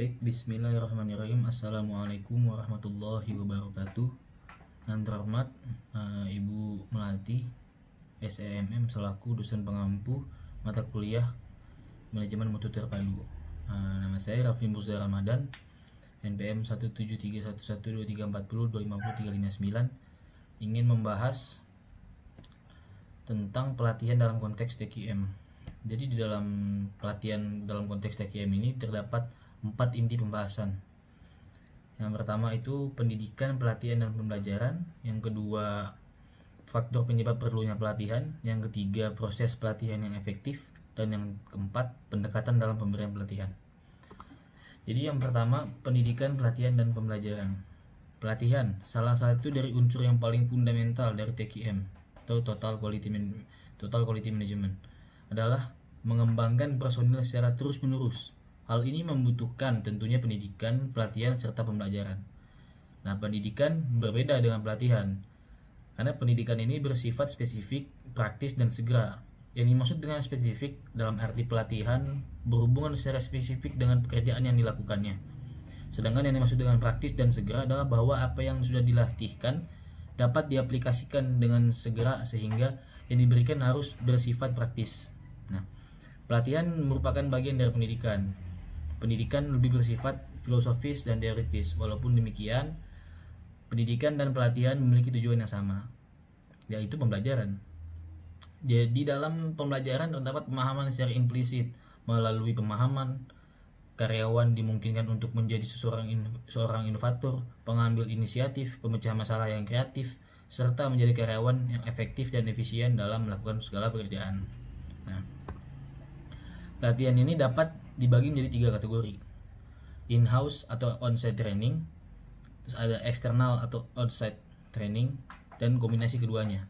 Baik, bismillahirrahmanirrahim. Assalamualaikum warahmatullahi wabarakatuh. Yang terhormat Ibu Melati SEMM selaku dosen pengampu mata kuliah Manajemen Mutu Terpadu. Nama saya Raffi Murza Ramadan, NPM 173112340250359, ingin membahas tentang pelatihan dalam konteks TQM. Jadi di dalam pelatihan dalam konteks TQM ini terdapat 4 inti pembahasan. Yang pertama itu pendidikan, pelatihan, dan pembelajaran. Yang kedua, faktor penyebab perlunya pelatihan. Yang ketiga, proses pelatihan yang efektif. Dan yang keempat, pendekatan dalam pemberian pelatihan. Jadi yang pertama, pendidikan, pelatihan, dan pembelajaran. Pelatihan, salah satu dari unsur yang paling fundamental dari TQM atau Total Quality Management, adalah mengembangkan personil secara terus-menerus. Hal ini membutuhkan tentunya pendidikan, pelatihan, serta pembelajaran. Nah, pendidikan berbeda dengan pelatihan, karena pendidikan ini bersifat spesifik, praktis, dan segera. Yang dimaksud dengan spesifik dalam arti pelatihan berhubungan secara spesifik dengan pekerjaan yang dilakukannya. Sedangkan yang dimaksud dengan praktis dan segera adalah bahwa apa yang sudah dilatihkan dapat diaplikasikan dengan segera sehingga yang diberikan harus bersifat praktis. Nah, pelatihan merupakan bagian dari pendidikan. Pendidikan lebih bersifat filosofis dan teoritis. Walaupun demikian, pendidikan dan pelatihan memiliki tujuan yang sama, yaitu pembelajaran. Di dalam pembelajaran terdapat pemahaman secara implisit. Melalui pemahaman, karyawan dimungkinkan untuk menjadi seorang inovator, pengambil inisiatif, pemecah masalah yang kreatif, serta menjadi karyawan yang efektif dan efisien dalam melakukan segala pekerjaan. Nah, pelatihan ini dapat dibagi menjadi 3 kategori: in-house atau on-site training, terus ada external atau outside training, dan kombinasi keduanya.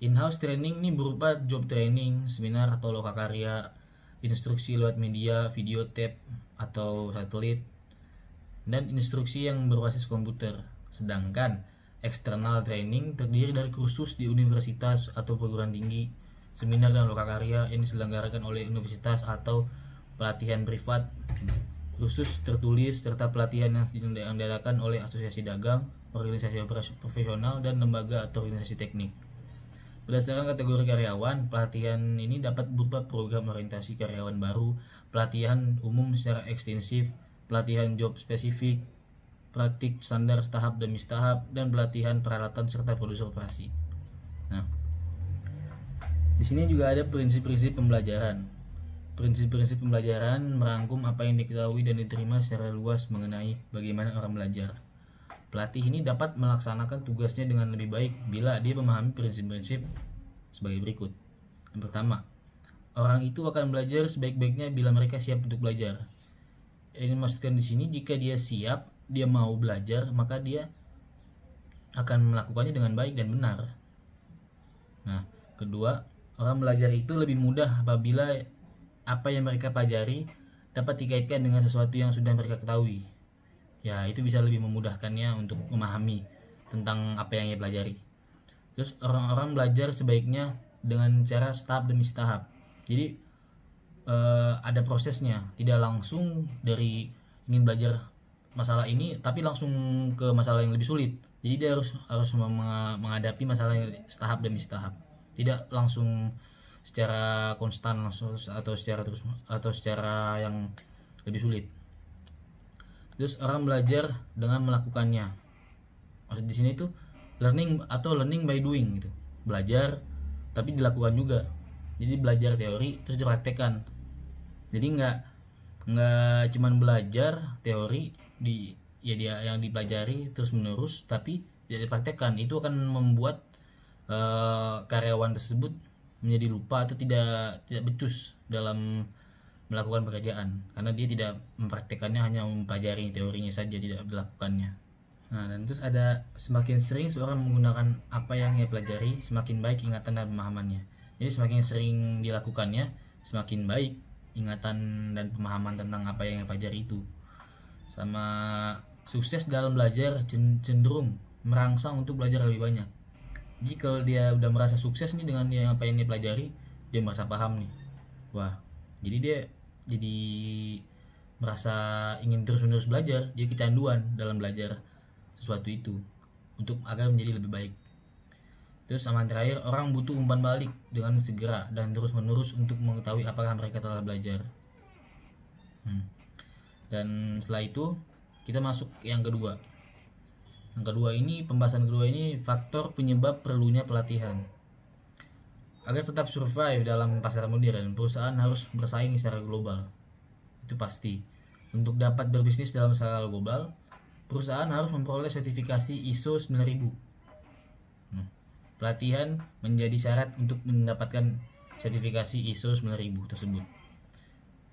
In-house training ini berupa job training, seminar atau lokakarya, instruksi lewat media, video tape atau satelit, dan instruksi yang berbasis komputer. Sedangkan external training terdiri dari kursus di universitas atau perguruan tinggi, seminar dan lokakarya yang diselenggarakan oleh universitas atau pelatihan privat, kursus tertulis, serta pelatihan yang diadakan oleh asosiasi dagang, organisasi profesional, dan lembaga atau organisasi teknik. Berdasarkan kategori karyawan, pelatihan ini dapat berupa program orientasi karyawan baru, pelatihan umum secara ekstensif, pelatihan job spesifik, praktik standar tahap demi tahap, dan pelatihan peralatan serta produksi operasi. Nah, di sini juga ada prinsip-prinsip pembelajaran. Prinsip-prinsip pembelajaran merangkum apa yang diketahui dan diterima secara luas mengenai bagaimana orang belajar. Pelatih ini dapat melaksanakan tugasnya dengan lebih baik bila dia memahami prinsip-prinsip sebagai berikut. Yang pertama, orang itu akan belajar sebaik-baiknya bila mereka siap untuk belajar. Ini dimaksudkan di sini, jika dia siap, dia mau belajar, maka dia akan melakukannya dengan baik dan benar. Nah, kedua, orang belajar itu lebih mudah apabila apa yang mereka pelajari dapat dikaitkan dengan sesuatu yang sudah mereka ketahui. Ya, itu bisa lebih memudahkannya untuk memahami tentang apa yang ia pelajari. Terus orang-orang belajar sebaiknya dengan cara tahap demi tahap. Jadi ada prosesnya, tidak langsung dari ingin belajar masalah ini tapi langsung ke masalah yang lebih sulit. Jadi dia harus menghadapi masalah yang tahap demi tahap. Tidak langsung secara konstan langsung atau secara yang lebih sulit. Terus orang belajar dengan melakukannya. Maksud di sini tuh learning by doing gitu. Belajar tapi dilakukan juga. Jadi belajar teori terus dipraktekkan. Jadi nggak cuman belajar teori dia yang dipelajari terus menerus tapi tidak dipraktekkan. Itu akan membuat karyawan tersebut menjadi lupa atau tidak becus dalam melakukan pekerjaan karena dia tidak mempraktekannya, hanya mempelajari teorinya saja, tidak melakukannya. Nah, dan terus ada semakin sering seorang menggunakan apa yang ia pelajari, semakin baik ingatan dan pemahamannya. Jadi semakin sering dilakukannya, semakin baik ingatan dan pemahaman tentang apa yang ia pelajari itu. Sama sukses dalam belajar cenderung merangsang untuk belajar lebih banyak. Jadi kalau dia udah merasa sukses nih dengan apa yang dia pelajari, dia merasa paham nih. Wah, jadi dia jadi merasa ingin terus-menerus belajar, jadi kecanduan dalam belajar sesuatu itu untuk agar menjadi lebih baik. Terus sama terakhir, orang butuh umpan balik dengan segera dan terus-menerus untuk mengetahui apakah mereka telah belajar. Dan setelah itu kita masuk yang kedua. Yang kedua ini, pembahasan kedua ini, faktor penyebab perlunya pelatihan. Agar tetap survive dalam pasar modern, perusahaan harus bersaing secara global. Itu pasti. Untuk dapat berbisnis dalam skala global, perusahaan harus memperoleh sertifikasi ISO 9000. Pelatihan menjadi syarat untuk mendapatkan sertifikasi ISO 9000 tersebut.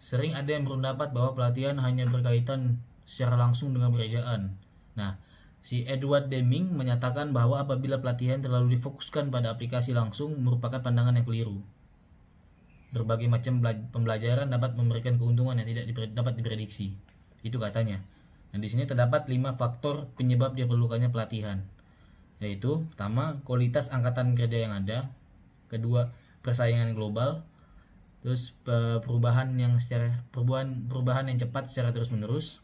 Sering ada yang berpendapat bahwa pelatihan hanya berkaitan secara langsung dengan pekerjaan. Nah, si Edward Deming menyatakan bahwa apabila pelatihan terlalu difokuskan pada aplikasi langsung merupakan pandangan yang keliru. Berbagai macam pembelajaran dapat memberikan keuntungan yang tidak dapat diprediksi. Itu katanya. Dan di sini terdapat 5 faktor penyebab diperlukannya pelatihan. Yaitu, pertama, kualitas angkatan kerja yang ada. Kedua, persaingan global. Terus perubahan yang cepat secara terus-menerus.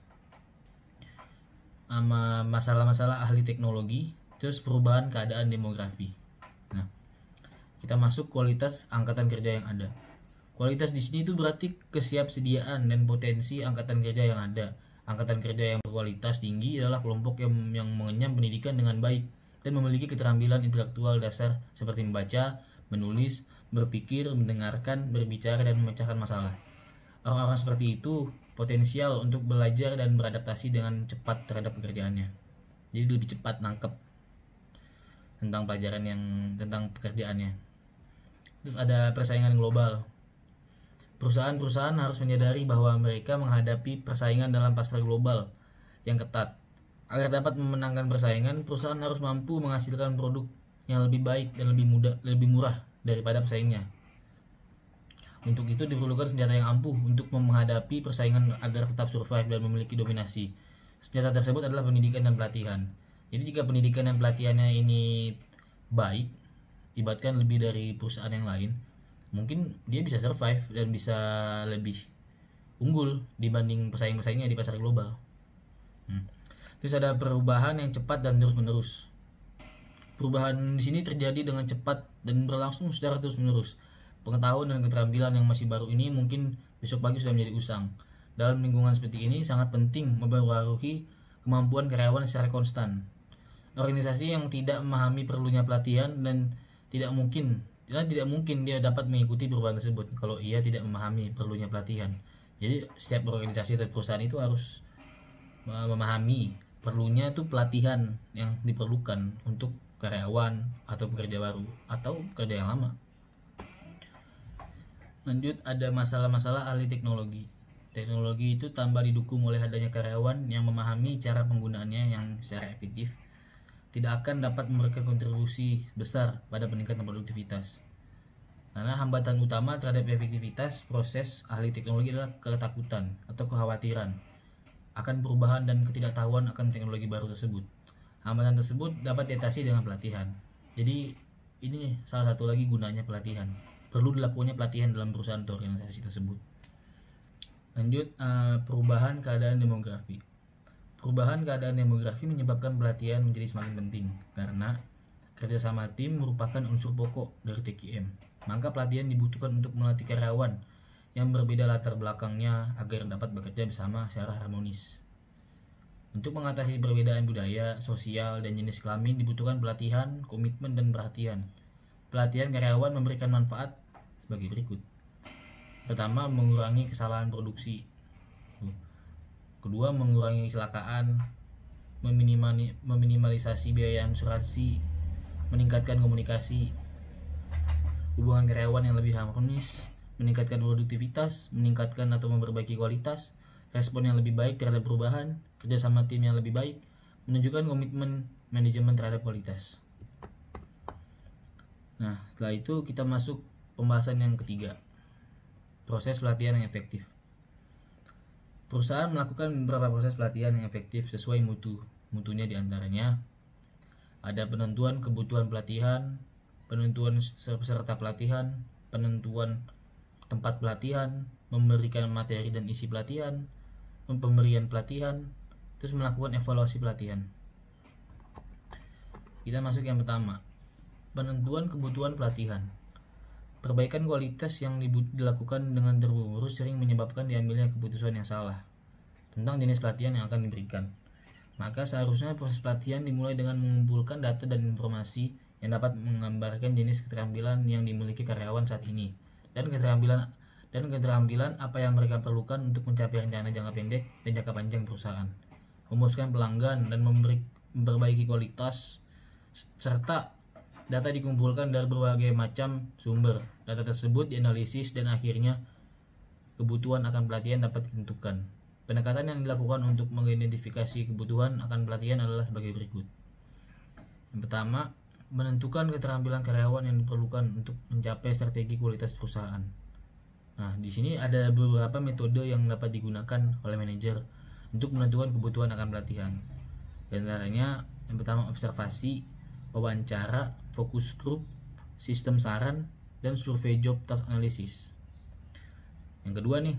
Masalah-masalah ahli teknologi. Terus perubahan keadaan demografi. Nah, kita masuk kualitas angkatan kerja yang ada. Kualitas di sini itu berarti kesiapsediaan dan potensi angkatan kerja yang ada. Angkatan kerja yang berkualitas tinggi adalah kelompok yang mengenyam pendidikan dengan baik dan memiliki keterampilan intelektual dasar seperti membaca, menulis, berpikir, mendengarkan, berbicara, dan memecahkan masalah. Orang-orang seperti itu potensial untuk belajar dan beradaptasi dengan cepat terhadap pekerjaannya. Jadi lebih cepat nangkep tentang tentang pekerjaannya. Terus ada persaingan global. Perusahaan-perusahaan harus menyadari bahwa mereka menghadapi persaingan dalam pasar global yang ketat. Agar dapat memenangkan persaingan, perusahaan harus mampu menghasilkan produk yang lebih baik dan lebih murah daripada pesaingnya. Untuk itu diperlukan senjata yang ampuh untuk menghadapi persaingan agar tetap survive dan memiliki dominasi. Senjata tersebut adalah pendidikan dan pelatihan. Jadi jika pendidikan dan pelatihannya ini baik, ibaratkan lebih dari perusahaan yang lain, mungkin dia bisa survive dan bisa lebih unggul dibanding pesaing-pesaingnya di pasar global. Terus ada perubahan yang cepat dan terus-menerus. Perubahan di sini terjadi dengan cepat dan berlangsung secara terus-menerus. Pengetahuan dan keterampilan yang masih baru ini mungkin besok pagi sudah menjadi usang. Dalam lingkungan seperti ini sangat penting mempengaruhi kemampuan karyawan secara konstan. Organisasi yang tidak memahami perlunya pelatihan dan tidak mungkin dia dapat mengikuti perubahan tersebut kalau ia tidak memahami perlunya pelatihan. Jadi setiap organisasi atau perusahaan itu harus memahami perlunya tuh pelatihan yang diperlukan untuk karyawan atau pekerja baru atau pekerja yang lama. Lanjut, ada masalah-masalah ahli teknologi. Teknologi itu tambah didukung oleh adanya karyawan yang memahami cara penggunaannya yang secara efektif, tidak akan dapat memberikan kontribusi besar pada peningkatan produktivitas. Karena hambatan utama terhadap efektivitas proses ahli teknologi adalah ketakutan atau kekhawatiran akan perubahan dan ketidaktahuan akan teknologi baru tersebut. Hambatan tersebut dapat diatasi dengan pelatihan. Jadi ini salah satu lagi gunanya pelatihan. Perlu dilakukannya pelatihan dalam perusahaan atau organisasi tersebut. Lanjut, perubahan keadaan demografi. Perubahan keadaan demografi menyebabkan pelatihan menjadi semakin penting karena kerjasama tim merupakan unsur pokok dari TQM. Maka pelatihan dibutuhkan untuk melatih karyawan yang berbeda latar belakangnya agar dapat bekerja bersama secara harmonis. Untuk mengatasi perbedaan budaya, sosial, dan jenis kelamin dibutuhkan pelatihan, komitmen, dan perhatian. Pelatihan karyawan memberikan manfaat sebagai berikut. Pertama, mengurangi kesalahan produksi. Kedua, mengurangi kecelakaan, meminimalisasi biaya asuransi, meningkatkan komunikasi, hubungan karyawan yang lebih harmonis, meningkatkan produktivitas, meningkatkan atau memperbaiki kualitas, respon yang lebih baik terhadap perubahan, kerjasama tim yang lebih baik, menunjukkan komitmen manajemen terhadap kualitas. Nah, setelah itu kita masuk pembahasan yang ketiga, proses pelatihan yang efektif. Perusahaan melakukan beberapa proses pelatihan yang efektif sesuai mutunya diantaranya ada penentuan kebutuhan pelatihan, penentuan peserta pelatihan, penentuan tempat pelatihan, memberikan materi dan isi pelatihan, pemberian pelatihan, terus melakukan evaluasi pelatihan. Kita masuk yang pertama, penentuan kebutuhan pelatihan. Perbaikan kualitas yang dilakukan dengan terburu-buru sering menyebabkan diambilnya keputusan yang salah tentang jenis pelatihan yang akan diberikan. Maka seharusnya proses pelatihan dimulai dengan mengumpulkan data dan informasi yang dapat menggambarkan jenis keterampilan yang dimiliki karyawan saat ini dan keterampilan apa yang mereka perlukan untuk mencapai rencana jangka pendek dan jangka panjang perusahaan, memuaskan pelanggan dan memperbaiki kualitas, serta data dikumpulkan dari berbagai macam sumber. Data tersebut dianalisis dan akhirnya kebutuhan akan pelatihan dapat ditentukan. Pendekatan yang dilakukan untuk mengidentifikasi kebutuhan akan pelatihan adalah sebagai berikut. Yang pertama, menentukan keterampilan karyawan yang diperlukan untuk mencapai strategi kualitas perusahaan. Nah, di sini ada beberapa metode yang dapat digunakan oleh manajer untuk menentukan kebutuhan akan pelatihan. Di antaranya, yang pertama observasi, wawancara, fokus group, sistem saran, dan survei job task analysis. Yang kedua nih,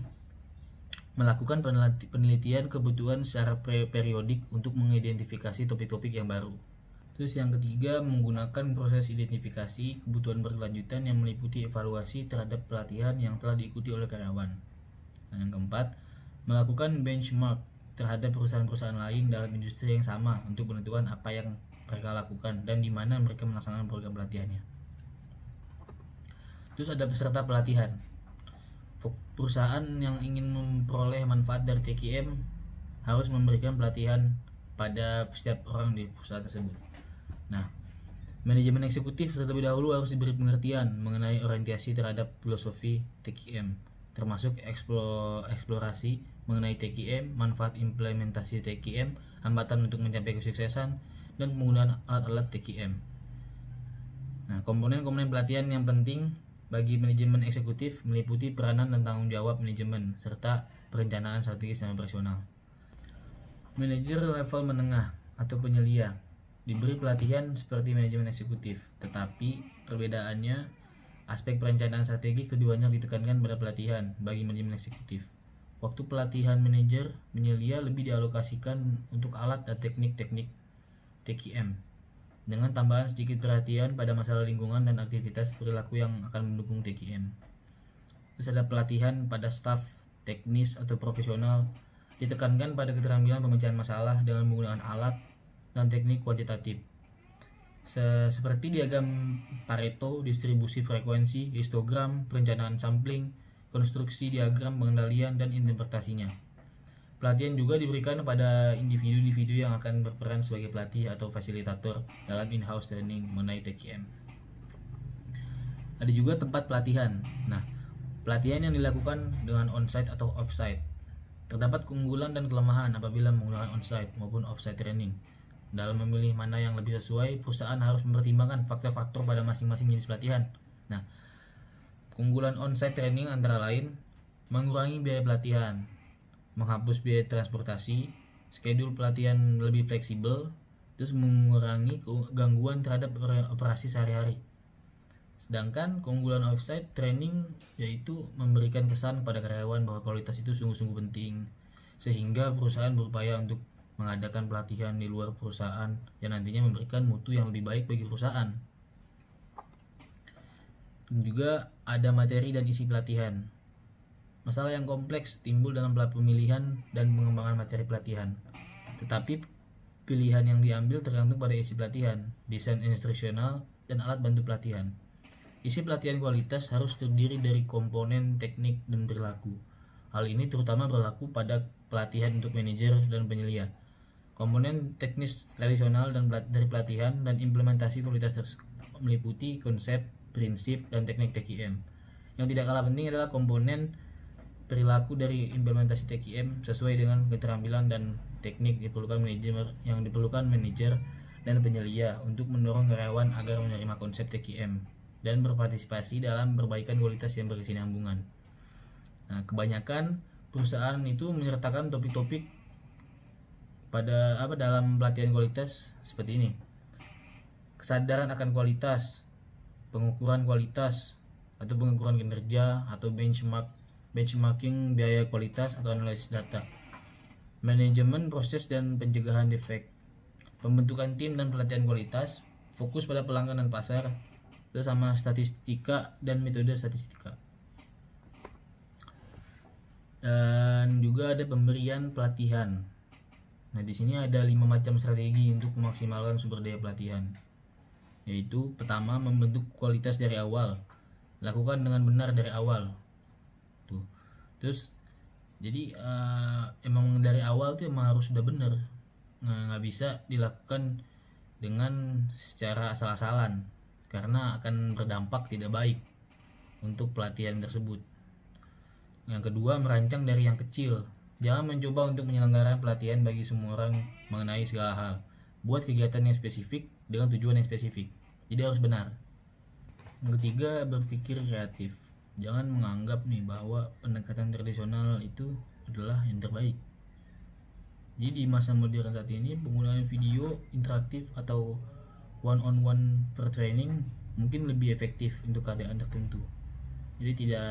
melakukan penelitian kebutuhan secara periodik untuk mengidentifikasi topik-topik yang baru. Terus yang ketiga, menggunakan proses identifikasi kebutuhan berkelanjutan yang meliputi evaluasi terhadap pelatihan yang telah diikuti oleh karyawan. Dan yang keempat, melakukan benchmark terhadap perusahaan-perusahaan lain dalam industri yang sama untuk menentukan apa yang mereka lakukan dan di mana mereka melaksanakan program pelatihannya. Terus ada peserta pelatihan. Perusahaan yang ingin memperoleh manfaat dari TQM harus memberikan pelatihan pada setiap orang di perusahaan tersebut. Nah, manajemen eksekutif terlebih dahulu harus diberi pengertian mengenai orientasi terhadap filosofi TQM, termasuk eksplorasi mengenai TQM, manfaat implementasi TQM, hambatan untuk mencapai kesuksesan, dan penggunaan alat-alat TQM. Nah, komponen-komponen pelatihan yang penting bagi manajemen eksekutif meliputi peranan dan tanggung jawab manajemen serta perencanaan strategis dan operasional. Manajer level menengah atau penyelia diberi pelatihan seperti manajemen eksekutif, tetapi perbedaannya aspek perencanaan strategik lebih banyak ditekankan pada pelatihan bagi manajemen eksekutif. Waktu pelatihan manajer penyelia lebih dialokasikan untuk alat dan teknik-teknik TQM, dengan tambahan sedikit perhatian pada masalah lingkungan dan aktivitas perilaku yang akan mendukung TQM. Terus ada pelatihan pada staf teknis atau profesional, ditekankan pada keterampilan pemecahan masalah dengan menggunakan alat dan teknik kuantitatif, seperti diagram Pareto, distribusi frekuensi, histogram, perencanaan sampling, konstruksi diagram pengendalian dan interpretasinya. Pelatihan juga diberikan pada individu-individu yang akan berperan sebagai pelatih atau fasilitator dalam in-house training mengenai TQM. Ada juga tempat pelatihan. Nah, pelatihan yang dilakukan dengan on-site atau off-site. Terdapat keunggulan dan kelemahan apabila menggunakan on-site maupun off-site training. Dalam memilih mana yang lebih sesuai, perusahaan harus mempertimbangkan faktor-faktor pada masing-masing jenis pelatihan. Nah, keunggulan on-site training antara lain mengurangi biaya pelatihan, menghapus biaya transportasi, schedule pelatihan lebih fleksibel, terus mengurangi gangguan terhadap operasi sehari-hari. Sedangkan keunggulan offsite training yaitu memberikan kesan pada karyawan bahwa kualitas itu sungguh-sungguh penting, sehingga perusahaan berupaya untuk mengadakan pelatihan di luar perusahaan yang nantinya memberikan mutu yang lebih baik bagi perusahaan. Dan juga ada materi dan isi pelatihan. Masalah yang kompleks timbul dalam pemilihan dan pengembangan materi pelatihan. Tetapi pilihan yang diambil tergantung pada isi pelatihan, desain instruksional, dan alat bantu pelatihan. Isi pelatihan kualitas harus terdiri dari komponen teknik dan perilaku. Hal ini terutama berlaku pada pelatihan untuk manajer dan penyelia. Komponen teknis tradisional dan dari pelatihan dan implementasi kualitas meliputi konsep, prinsip, dan teknik TQM. Yang tidak kalah penting adalah komponen perilaku dari implementasi TQM sesuai dengan keterampilan dan teknik yang diperlukan manajer dan penyelia untuk mendorong karyawan agar menerima konsep TQM dan berpartisipasi dalam perbaikan kualitas yang berkesinambungan. Nah, kebanyakan perusahaan itu menyertakan topik-topik dalam pelatihan kualitas seperti ini: kesadaran akan kualitas, pengukuran kualitas atau pengukuran kinerja, atau benchmarking biaya kualitas atau analisis data. manajemen proses dan pencegahan defek, pembentukan tim dan pelatihan kualitas, fokus pada pelanggan dan pasar, sama statistika dan metode statistika. Dan juga ada pemberian pelatihan. Nah, di sini ada 5 macam strategi untuk memaksimalkan sumber daya pelatihan. Yaitu pertama, membentuk kualitas dari awal. Lakukan dengan benar dari awal. Tuh. Terus jadi emang dari awal tuh emang harus sudah benar. Nggak bisa dilakukan dengan secara asal-asalan, karena akan berdampak tidak baik untuk pelatihan tersebut. Yang kedua, merancang dari yang kecil. Jangan mencoba untuk menyelenggarakan pelatihan bagi semua orang mengenai segala hal. Buat kegiatan yang spesifik dengan tujuan yang spesifik. Jadi harus benar. Yang ketiga, berpikir kreatif. Jangan menganggap nih bahwa pendekatan tradisional itu adalah yang terbaik. Jadi di masa modern saat ini, penggunaan video interaktif atau one-on-one per training mungkin lebih efektif untuk keadaan tertentu. Jadi tidak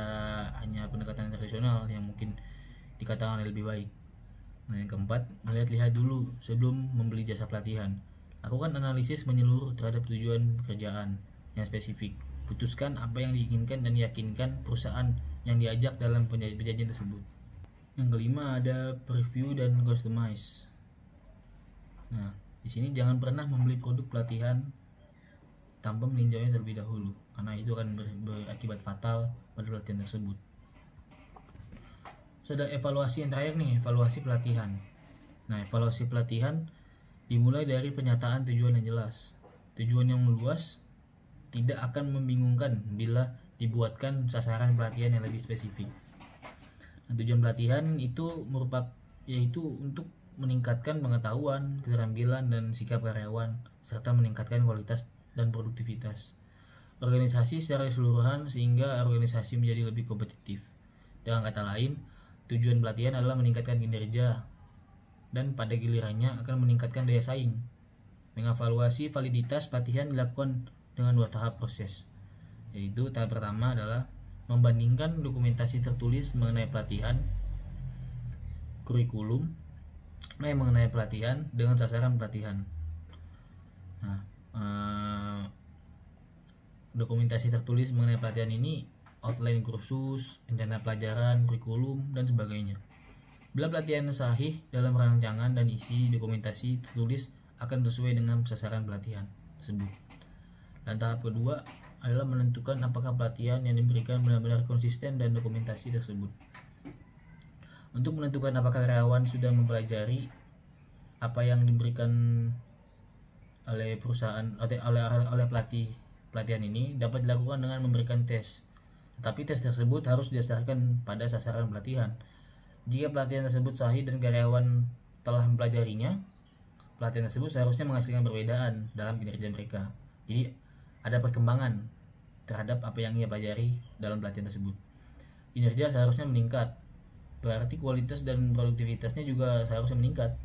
hanya pendekatan tradisional yang mungkin dikatakan lebih baik. Nah, yang keempat, melihat-lihat dulu sebelum membeli jasa pelatihan. Lakukan analisis menyeluruh terhadap tujuan pekerjaan yang spesifik. Putuskan apa yang diinginkan dan yakinkan perusahaan yang diajak dalam perjanjian tersebut. Yang kelima, ada preview dan customize. Nah, di sini jangan pernah membeli produk pelatihan tanpa meninjaunya terlebih dahulu, karena itu akan berakibat fatal pada pelatihan tersebut. Sudah evaluasi yang terakhir nih, evaluasi pelatihan. Nah, evaluasi pelatihan dimulai dari pernyataan tujuan yang jelas. Tujuan yang meluas tidak akan membingungkan bila dibuatkan sasaran pelatihan yang lebih spesifik. Nah, tujuan pelatihan itu yaitu untuk meningkatkan pengetahuan, keterampilan, dan sikap karyawan, serta meningkatkan kualitas dan produktivitas organisasi secara keseluruhan sehingga organisasi menjadi lebih kompetitif. Dengan kata lain, tujuan pelatihan adalah meningkatkan kinerja dan pada gilirannya akan meningkatkan daya saing. Mengevaluasi validitas pelatihan dilakukan dengan 2 tahap proses. Yaitu tahap pertama adalah membandingkan dokumentasi tertulis mengenai pelatihan, kurikulum, mengenai pelatihan dengan sasaran pelatihan. Nah, dokumentasi tertulis mengenai pelatihan ini outline kursus, rencana pelajaran, kurikulum, dan sebagainya. Bila pelatihan sahih dalam rancangan dan isi dokumentasi tertulis akan sesuai dengan sasaran pelatihan tersebut. Dan tahap kedua adalah menentukan apakah pelatihan yang diberikan benar-benar konsisten dan dokumentasi tersebut. Untuk menentukan apakah karyawan sudah mempelajari apa yang diberikan oleh perusahaan oleh pelatihan ini dapat dilakukan dengan memberikan tes. Tetapi tes tersebut harus didasarkan pada sasaran pelatihan. Jika pelatihan tersebut sahih dan karyawan telah mempelajarinya, pelatihan tersebut seharusnya menghasilkan perbedaan dalam kinerja mereka. Jadi ada perkembangan terhadap apa yang ia pelajari dalam pelatihan tersebut. Kinerja seharusnya meningkat, berarti kualitas dan produktivitasnya juga seharusnya meningkat.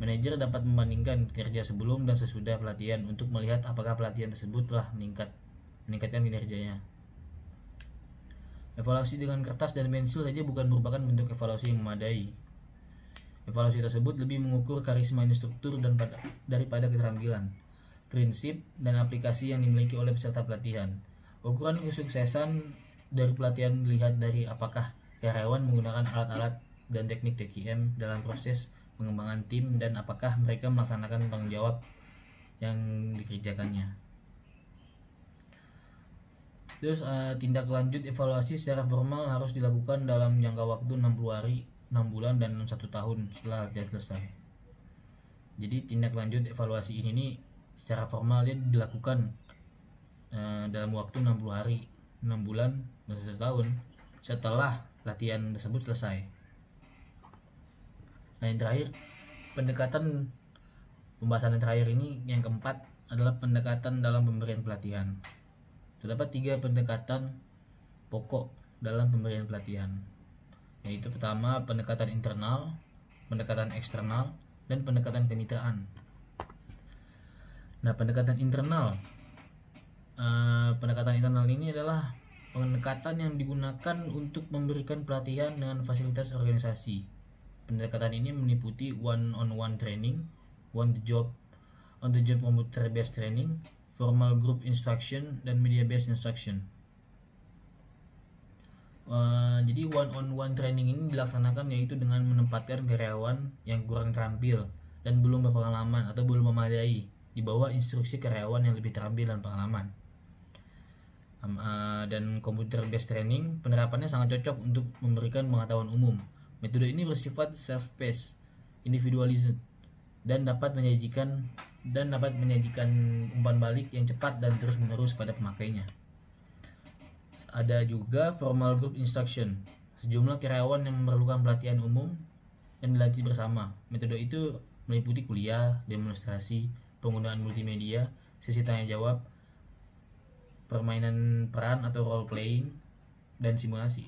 Manajer dapat membandingkan kinerja sebelum dan sesudah pelatihan untuk melihat apakah pelatihan tersebut telah meningkatkan kinerjanya. Evaluasi dengan kertas dan pensil saja bukan merupakan bentuk evaluasi yang memadai. Evaluasi tersebut lebih mengukur karisma instruktur daripada keterampilan, prinsip, dan aplikasi yang dimiliki oleh peserta pelatihan. Ukuran kesuksesan dari pelatihan dilihat dari apakah karyawan menggunakan alat-alat dan teknik TQM dalam proses pengembangan tim dan apakah mereka melaksanakan tanggung jawab yang dikerjakannya. Terus tindak lanjut evaluasi secara formal harus dilakukan dalam jangka waktu 60 hari, 6 bulan, dan 1 tahun setelah latihan selesai. Jadi tindak lanjut evaluasi ini nih secara formal dia dilakukan dalam waktu 60 hari, 6 bulan, dan 1 tahun setelah latihan tersebut selesai. Nah, yang terakhir, pembahasan yang terakhir ini yang keempat adalah pendekatan dalam pemberian pelatihan. Terdapat 3 pendekatan pokok dalam pemberian pelatihan, yaitu pertama pendekatan internal, pendekatan eksternal, dan pendekatan kemitraan. Nah, pendekatan internal ini adalah pendekatan yang digunakan untuk memberikan pelatihan dengan fasilitas organisasi Pendekatan ini meliputi one-on-one training, on the job computer based training, formal group instruction, dan media based instruction. Jadi one-on-one training ini dilaksanakan yaitu dengan menempatkan karyawan yang kurang terampil dan belum berpengalaman atau belum memadai di bawah instruksi karyawan yang lebih terampil dan pengalaman. Dan computer based training penerapannya sangat cocok untuk memberikan pengetahuan umum. Metode ini bersifat self-paced, individualism, dan dapat menyajikan umpan balik yang cepat dan terus-menerus pada pemakainya. Ada juga formal group instruction, sejumlah karyawan yang memerlukan pelatihan umum dan dilatih bersama. Metode itu meliputi kuliah, demonstrasi, penggunaan multimedia, sesi tanya jawab, permainan peran atau role playing, dan simulasi.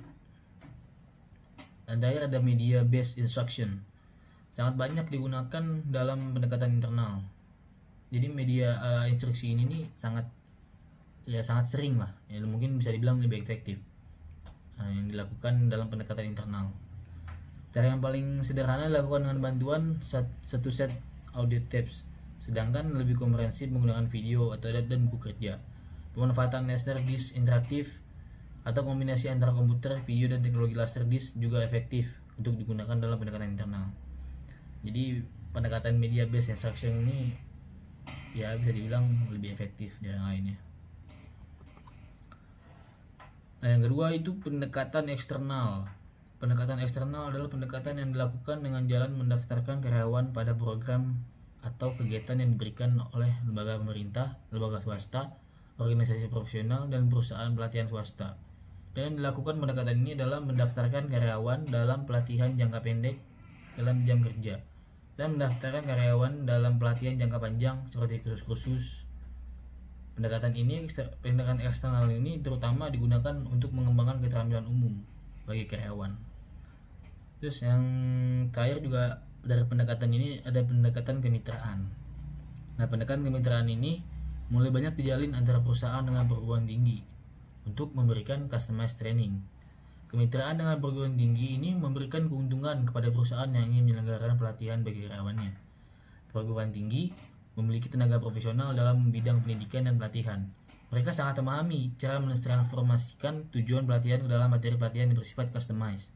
Dan terakhir ada media based instruction, sangat banyak digunakan dalam pendekatan internal. Jadi media instruksi ini nih sangat sering lah, ya mungkin bisa dibilang lebih efektif yang dilakukan dalam pendekatan internal. Cara yang paling sederhana dilakukan dengan bantuan satu set audio tapes, sedangkan lebih komprehensif menggunakan video atau dan buku kerja. Pemanfaatan Laserdisc interaktif atau kombinasi antara komputer, video, dan teknologi Laserdisc juga efektif untuk digunakan dalam pendekatan internal. Jadi pendekatan media based instruction ini ya bisa dibilang lebih efektif dari yang lainnya. Nah, yang kedua itu pendekatan eksternal. Pendekatan eksternal adalah pendekatan yang dilakukan dengan jalan mendaftarkan karyawan pada program atau kegiatan yang diberikan oleh lembaga pemerintah, lembaga swasta, organisasi profesional, dan perusahaan pelatihan swasta. Dan yang dilakukan pendekatan ini adalah mendaftarkan karyawan dalam pelatihan jangka pendek dalam jam kerja, dan mendaftarkan karyawan dalam pelatihan jangka panjang seperti kursus-kursus. Pendekatan eksternal ini terutama digunakan untuk mengembangkan keterampilan umum bagi karyawan. Terus yang terakhir juga dari pendekatan ini ada pendekatan kemitraan. Nah, pendekatan kemitraan ini mulai banyak dijalin antara perusahaan dengan perguruan tinggi untuk memberikan customized training. Kemitraan dengan perguruan tinggi ini memberikan keuntungan kepada perusahaan yang ingin menyelenggarakan pelatihan bagi karyawannya. Perguruan tinggi memiliki tenaga profesional dalam bidang pendidikan dan pelatihan. Mereka sangat memahami cara mentransformasikan tujuan pelatihan ke dalam materi pelatihan yang bersifat customized.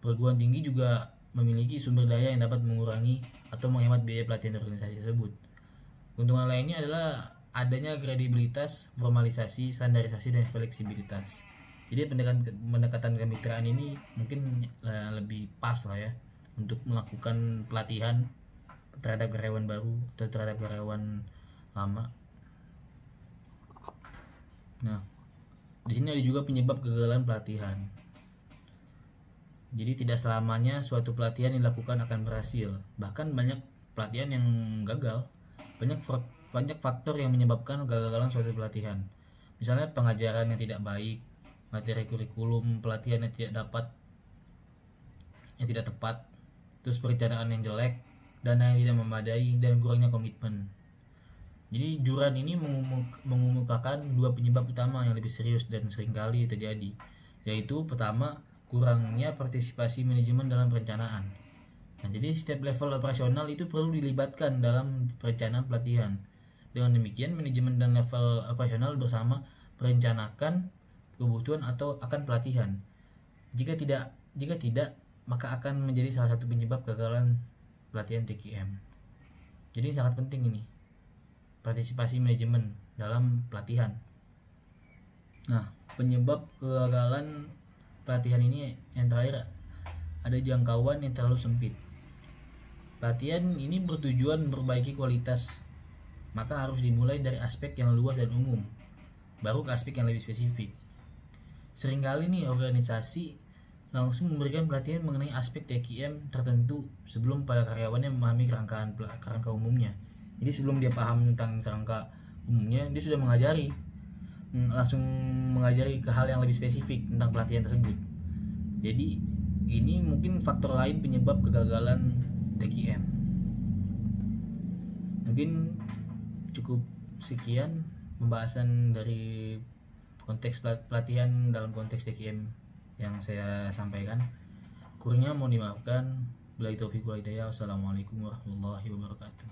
Perguruan tinggi juga memiliki sumber daya yang dapat mengurangi atau menghemat biaya pelatihan organisasi tersebut. Keuntungan lainnya adalah adanya kredibilitas, formalisasi, standarisasi, dan fleksibilitas. Jadi pendekatan kemitraan ini mungkin lebih pas lah ya untuk melakukan pelatihan terhadap karyawan baru atau terhadap karyawan lama. Nah, di sini ada juga penyebab kegagalan pelatihan. Jadi tidak selamanya suatu pelatihan dilakukan akan berhasil. Bahkan banyak pelatihan yang gagal. Banyak faktor yang menyebabkan kegagalan suatu pelatihan. Misalnya pengajaran yang tidak baik, materi kurikulum pelatihan yang tidak tepat, terus perencanaan yang jelek, dana yang tidak memadai, dan kurangnya komitmen. Jadi Juran ini mengemukakan dua penyebab utama yang lebih serius dan seringkali terjadi, yaitu pertama, kurangnya partisipasi manajemen dalam perencanaan. Nah, jadi setiap level operasional itu perlu dilibatkan dalam perencanaan pelatihan. Dengan demikian, manajemen dan level operasional bersama merencanakan kebutuhan atau akan pelatihan. Jika tidak, maka akan menjadi salah satu penyebab kegagalan pelatihan TQM. Jadi sangat penting ini partisipasi manajemen dalam pelatihan. Nah, penyebab kegagalan pelatihan ini yang terakhir ada jangkauan yang terlalu sempit. Pelatihan ini bertujuan memperbaiki kualitas, maka harus dimulai dari aspek yang luas dan umum, baru ke aspek yang lebih spesifik. Seringkali nih organisasi langsung memberikan pelatihan mengenai aspek TQM tertentu sebelum pada karyawannya memahami kerangka umumnya. Jadi sebelum dia paham tentang kerangka umumnya, dia sudah langsung mengajari ke hal yang lebih spesifik tentang pelatihan tersebut. Jadi ini mungkin faktor lain penyebab kegagalan TQM. Mungkin cukup sekian pembahasan dari konteks pelatihan dalam konteks TQM yang saya sampaikan. Kurangnya mohon dimaafkan. Billahi taufiq wal hidayah. Wassalamualaikum warahmatullahi wabarakatuh.